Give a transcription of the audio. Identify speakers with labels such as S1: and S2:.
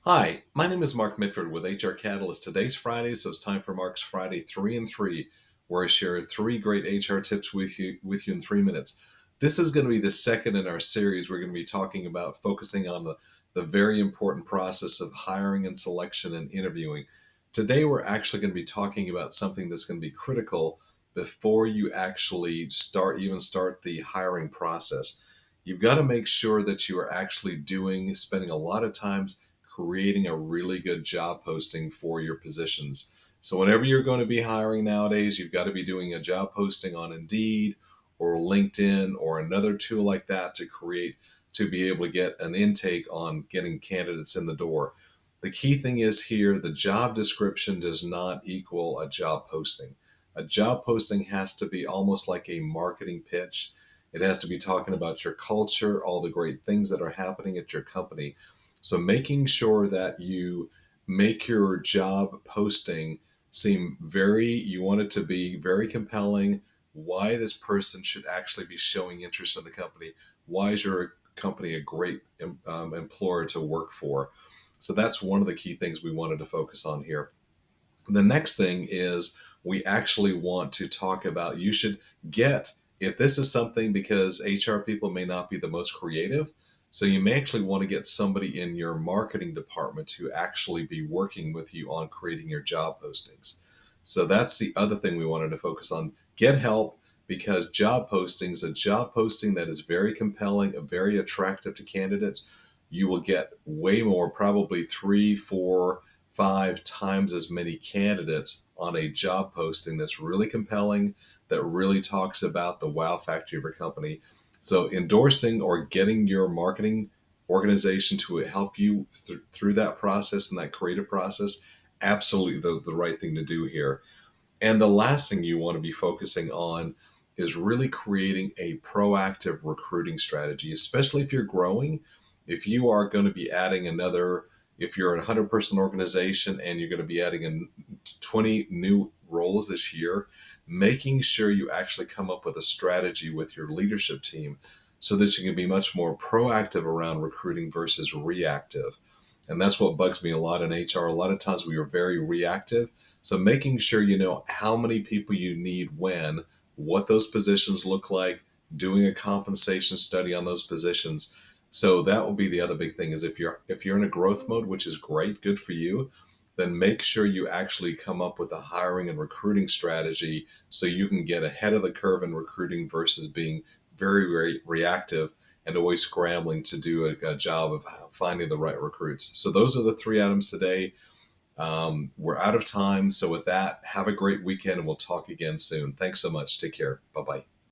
S1: Hi, my name is Mark Mitford with HR Catalyst. Today's Friday, so it's time for Mark's Friday 3 and 3, where I share three great HR tips with you in 3 minutes. This is going to be the second in our series. We're going to be talking about focusing on the very important process of hiring and selection and interviewing. Today, we're actually going to be talking about something that's going to be critical before you actually start the hiring process. You've got to make sure that you are actually spending a lot of time creating a really good job posting for your positions. So, whenever you're going to be hiring nowadays, you've got to be doing a job posting on Indeed or LinkedIn or another tool like that to be able to get an intake on getting candidates in the door. The key thing is here the job description does not equal a job posting. A job posting has to be almost like a marketing pitch. It has to be talking about your culture, all the great things that are happening at your company. So making sure that you make your job posting you want it to be very compelling, why this person should actually be showing interest in the company, why is your company a great employer to work for. So that's one of the key things we wanted to focus on here. The next thing is we actually want to talk about you should get, if this is something, because HR people may not be the most creative, so you may actually want to get somebody in your marketing department to actually be working with you on creating your job postings. So that's the other thing we wanted to focus on. Get help, because a job posting that is very compelling, very attractive to candidates, you will get way more, probably three, four, five times as many candidates on a job posting that's really compelling, that really talks about the wow factor of your company. So, endorsing or getting your marketing organization to help you through that process and that creative process, absolutely the right thing to do here. And the last thing you want to be focusing on is really creating a proactive recruiting strategy, especially if you're growing. If you are going to be adding if you're a 100-person organization and you're going to be adding 20 new roles this year, making sure you actually come up with a strategy with your leadership team so that you can be much more proactive around recruiting versus reactive. And that's what bugs me a lot in HR. A lot of times we are very reactive, so making sure you know how many people you need when, what those positions look like, doing a compensation study on those positions. So that will be the other big thing is if you're in a growth mode, which is great, good for you, then make sure you actually come up with a hiring and recruiting strategy so you can get ahead of the curve in recruiting versus being very, very reactive and always scrambling to do a job of finding the right recruits. So those are the three items today. We're out of time. So, with that, have a great weekend and we'll talk again soon. Thanks so much. Take care. Bye bye.